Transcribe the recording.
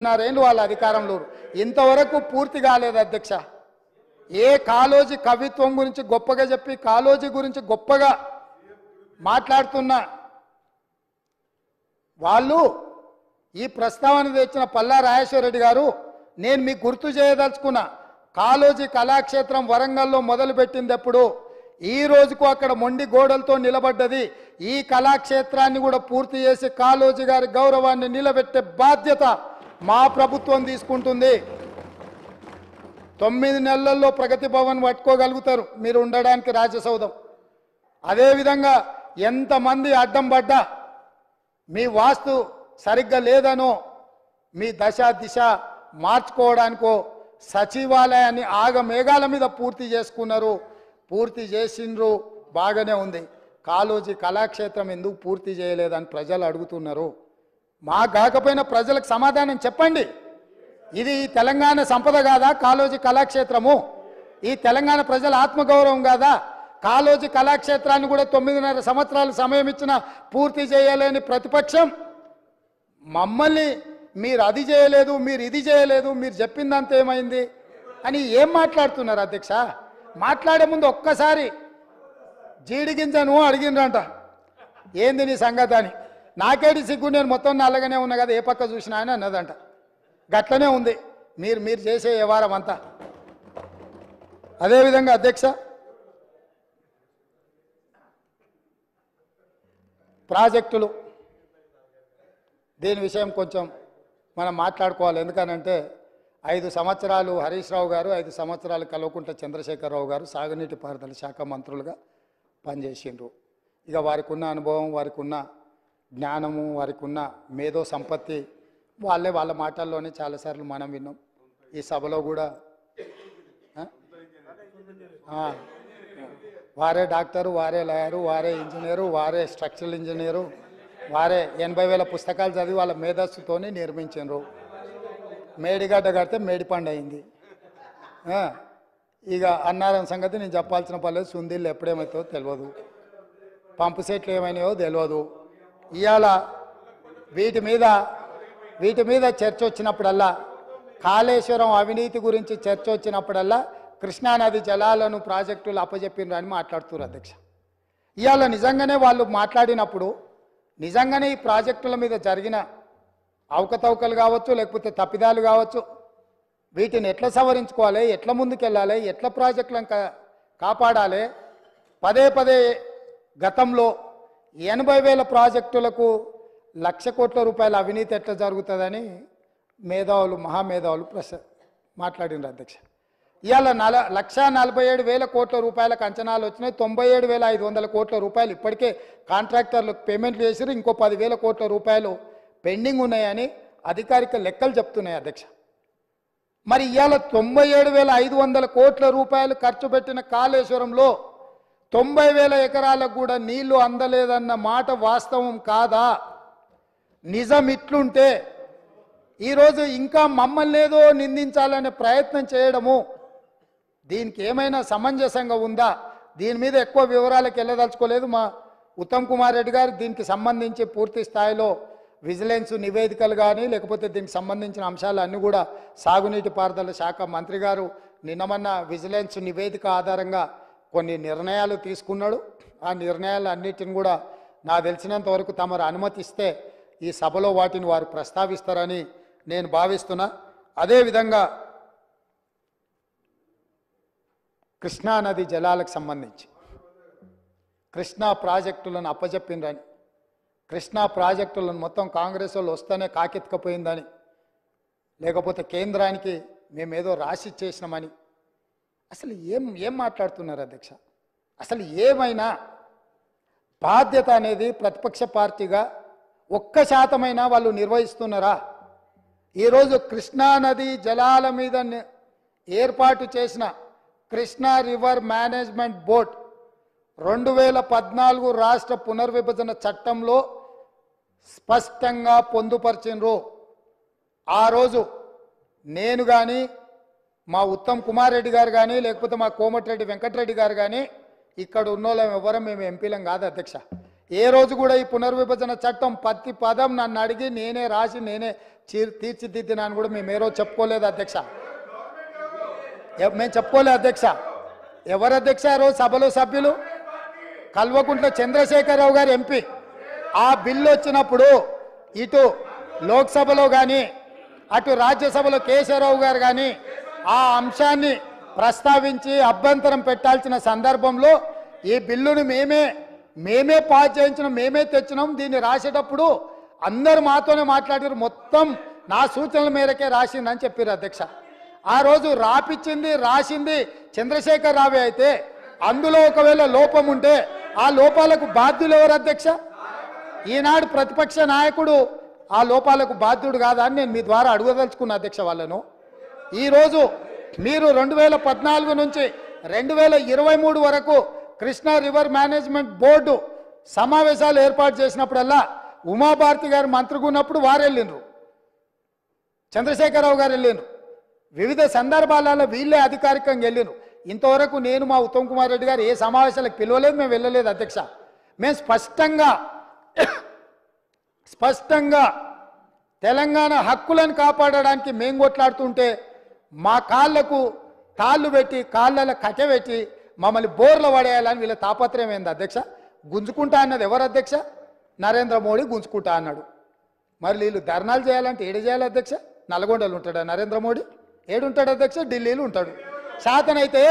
నారేండ్లు వాళ్ళ అధికారంలో ఇంతవరకు పూర్తి కాలేదు అధ్యక్ష. ఏ కాళోజీ కవిత్వం గురించి గొప్పగా చెప్పి కాళోజీ గురించి గొప్పగా మాట్లాడుతున్న వాళ్ళు ఈ ప్రస్తావన తెచ్చిన పల్లా రాజేశ్వరరెడ్డి గారు, నేను మీకు గుర్తు చేయదలుచుకున్న కాళోజీ కళాక్షేత్రం వరంగల్లో మొదలుపెట్టిందెప్పుడు ఈ రోజుకు అక్కడ మొండి గోడలతో నిలబడ్డది. ఈ కళాక్షేత్రాన్ని కూడా పూర్తి చేసి కాళోజీ గారి గౌరవాన్ని నిలబెట్టే బాధ్యత మా ప్రభుత్వం తీసుకుంటుంది. 9 నెలల్లో ప్రగతి భవన్ పట్టుకోగలుగుతారు మీరు ఉండడానికి రాజ్యసౌధం. అదేవిధంగా ఎంతమంది అడ్డం పడ్డా, మీ వాస్తు సరిగ్గా లేదనో, మీ దశ దిశ మార్చుకోవడానికో సచివాలయాన్ని ఆగమేఘాల మీద పూర్తి చేసుకున్నారు, పూర్తి చేసిండ్రు, బాగానే ఉంది. కాళోజీ కళాక్షేత్రం ఎందుకు పూర్తి చేయలేదని ప్రజలు అడుగుతున్నారు. మా కాకపోయినా ప్రజలకు సమాధానం చెప్పండి. ఇది తెలంగాణ సంపద కాదా కాళోజీ కళాక్షేత్రము? ఈ తెలంగాణ ప్రజల ఆత్మగౌరవం కాదా? కాళోజీ కళాక్షేత్రాన్ని కూడా 9.5 సంవత్సరాలు సమయం ఇచ్చిన పూర్తి చేయలేని ప్రతిపక్షం మమ్మల్ని మీరు అది చేయలేదు, మీరు ఇది చేయలేదు, మీరు చెప్పిందంత ఏమైంది అని ఏం మాట్లాడుతున్నారు అధ్యక్ష? మాట్లాడే ముందు ఒక్కసారి జీడిగింజను అడిగిండ్రంట, ఏంది నీ సంగతి అని. నాకేడి సిగ్గు, నేను మొత్తం నల్లగానే ఉన్నా కదా, ఏ పక్క చూసినా అని అన్నదంట. గట్లనే ఉంది మీరు చేసే వ్యవహారం అంతా. అదేవిధంగా అధ్యక్ష, ప్రాజెక్టులు దీని విషయం కొంచెం మనం మాట్లాడుకోవాలి. ఎందుకనంటే 5 సంవత్సరాలు హరీష్ రావు గారు, 5 సంవత్సరాలు కల్వకుంట్ల చంద్రశేఖరరావు గారు సాగునీటి పారుదల శాఖ మంత్రులుగా పనిచేసిండ్రు. ఇక వారికి ఉన్న అనుభవం, వారికి ఉన్న జ్ఞానము, వారికి ఉన్న మేధో సంపత్తి వాళ్ళ మాటల్లోనే చాలాసార్లు మనం విన్నాం. ఈ సభలో కూడా వారే డాక్టరు, వారే లాయరు, వారే ఇంజనీరు, వారే స్ట్రక్చరల్ ఇంజనీరు, వారే 80,000 పుస్తకాలు చదివి వాళ్ళ మేధస్సుతోనే నిర్మించారు. మేడిగడ్డ కడితే మేడిపండు అయింది. ఇక అన్నారం సంగతి నేను చెప్పాల్సిన పర్లేదు. సుందీళ్ళు ఎప్పుడేమవుతుందో తెలియదు, పంపు సెట్లు ఏమైనాయో తెలియదు. ఇవాళ వీటి మీద చర్చ వచ్చినప్పుడల్లా, కాళేశ్వరం అవినీతి గురించి చర్చ వచ్చినప్పుడల్లా కృష్ణానది జలాలను ప్రాజెక్టులు అప్పచెప్పిండ్రు అని మాట్లాడుతున్నారు అధ్యక్ష. ఇవాళ నిజంగానే వాళ్ళు మాట్లాడినప్పుడు నిజంగానే ఈ ప్రాజెక్టుల మీద జరిగిన అవకతవకలు కావచ్చు, లేకపోతే తప్పిదాలు కావచ్చు, వీటిని ఎట్లా సవరించుకోవాలి, ఎట్లా ముందుకెళ్ళాలి, ఎట్లా ప్రాజెక్టులను కాపాడాలి. పదే గతంలో 80,000 ప్రాజెక్టులకు 1,00,000 కోట్ల రూపాయల అవినీతి ఎట్లా జరుగుతుందని మేధావులు, మహామేధావులు మాట్లాడినారు అధ్యక్ష. ఇవాళ 1,47,000 కోట్ల రూపాయలకు అంచనాలు వచ్చినాయి. 97,500 కోట్ల రూపాయలు ఇప్పటికే కాంట్రాక్టర్లకు పేమెంట్లు చేసారు. ఇంకో 10,000 కోట్ల రూపాయలు పెండింగ్ ఉన్నాయని అధికారిక లెక్కలు చెప్తున్నాయి అధ్యక్ష. మరి ఇవాళ 97,500 కోట్ల రూపాయలు ఖర్చు పెట్టిన కాళేశ్వరంలో 90,000 ఎకరాలకు కూడా నీళ్లు అందలేదన్న మాట వాస్తవం కాదా? నిజం ఇట్లుంటే ఈరోజు ఇంకా మమ్మల్ని ఏదో నిందించాలనే ప్రయత్నం చేయడము దీనికి ఏమైనా సమంజసంగా ఉందా? దీని మీద ఎక్కువ వివరాలకు వెళ్ళదలుచుకోలేదు. మా ఉత్తమ్ కుమార్ రెడ్డి గారు దీనికి సంబంధించి పూర్తి స్థాయిలో విజిలెన్స్ నివేదికలు కానీ, లేకపోతే దీనికి సంబంధించిన అంశాలు అన్నీ కూడా సాగునీటి పారుదల శాఖ మంత్రి గారు నిన్నమన్న విజిలెన్స్ నివేదిక ఆధారంగా కొన్ని నిర్ణయాలు తీసుకున్నాడు. ఆ నిర్ణయాలు అన్నిటిని కూడా నాకు తెలిసినంత వరకు తమరు అనుమతిస్తే ఈ సభలో వాటిని వారు ప్రస్తావిస్తారని నేను భావిస్తున్నా. అదేవిధంగా కృష్ణానది జలాలకు సంబంధించి కృష్ణా ప్రాజెక్టులను అప్పచెప్పిండ్రని, కృష్ణా ప్రాజెక్టులను మొత్తం కాంగ్రెస్ వాళ్ళు వస్తేనే కాకెత్తుకపోయిందని, లేకపోతే కేంద్రానికి మేమేదో రాసి చేసినామని, అసలు ఏం మాట్లాడుతున్నారు అధ్యక్ష? అసలు ఏమైనా బాధ్యత అనేది ప్రతిపక్ష పార్టీగా 1% వాళ్ళు నిర్వహిస్తున్నారా? ఈరోజు కృష్ణానది జలాల మీద ఏర్పాటు చేసిన కృష్ణా రివర్ మేనేజ్మెంట్ బోర్డ్ 2014 రాష్ట్ర పునర్విభజన చట్టంలో స్పష్టంగా పొందుపరిచినరు. ఆ రోజు నేను కానీ, మా ఉత్తమ్ కుమార్ రెడ్డి గారు కానీ, లేకపోతే మా కోమటిరెడ్డి వెంకటరెడ్డి గారు కానీ, ఇక్కడ ఉన్నోళ్ళం ఎవరం మేము ఎంపీలం కాదు అధ్యక్ష. ఏ రోజు కూడా ఈ పునర్విభజన చట్టం ప్రతి పదం నన్ను అడిగి నేనే రాసి నేనే తీర్చిదిద్దినాను కూడా మేము ఏ రోజు చెప్పుకోలేదు అధ్యక్ష. మేము చెప్పుకోలేదు అధ్యక్ష. ఎవరు అధ్యక్ష ఆ రోజు సభలో సభ్యులు? కల్వకుంట్ల చంద్రశేఖరరావు గారు ఎంపీ. ఆ బిల్లు వచ్చినప్పుడు ఇటు లోక్సభలో కానీ అటు రాజ్యసభలో కేశవరావు గారు కానీ ఆ అంశాన్ని ప్రస్తావించి అభ్యంతరం పెట్టాల్సిన సందర్భంలో ఈ బిల్లును మేమే పాస్ చేయించినాం, మేమే తెచ్చినాం. దీన్ని రాసేటప్పుడు అందరు మాతోనే మాట్లాడారు, మొత్తం నా సూచనల మేరకే రాసిందని చెప్పారు అధ్యక్ష. ఆ రోజు రాపిచ్చింది రాసింది చంద్రశేఖర్ రావే అయితే అందులో ఒకవేళ లోపం ఉంటే ఆ లోపాలకు బాధ్యులు ఎవరు అధ్యక్ష? ఈనాడు ప్రతిపక్ష నాయకుడు ఆ లోపాలకు బాధ్యుడు కాదా అని నేను మీ ద్వారా అడగదలుచుకున్న అధ్యక్ష వాళ్ళను. ఈరోజు మీరు 2014 నుంచి 2023 వరకు కృష్ణా రివర్ మేనేజ్మెంట్ బోర్డు సమావేశాలు ఏర్పాటు చేసినప్పుడల్లా ఉమాభారతి గారు మంత్రిగా ఉన్నప్పుడు వారు వెళ్ళిండ్రు, చంద్రశేఖరరావు గారు వెళ్ళిండ్రు. వివిధ సందర్భాలలో వీళ్ళే అధికారికంగా వెళ్ళిండ్రు. ఇంతవరకు నేను మా ఉత్తమ్ కుమార్ రెడ్డి గారు ఏ సమావేశాలకు పిలవలేదు, మేము వెళ్ళలేదు అధ్యక్ష. మేము స్పష్టంగా తెలంగాణ హక్కులను కాపాడడానికి మేము కొట్లాడుతుంటే మా కాళ్ళకు తాళ్ళు పెట్టి కాళ్ళలో కట్టెపెట్టి మమ్మల్ని బోర్లు పడేయాలని వీళ్ళ తాపత్రయం ఏంది అధ్యక్ష? గుంజుకుంటా అన్నది ఎవరు అధ్యక్ష? నరేంద్ర మోడీ గుంజుకుంటా అన్నాడు. మరి వీళ్ళు ధర్నాలు చేయాలంటే ఏడు చేయాలి అధ్యక్ష? నల్గొండలో ఉంటాడా నరేంద్ర మోడీ? ఏడుంటాడు అధ్యక్ష? ఢిల్లీలో ఉంటాడు. శాతనైతే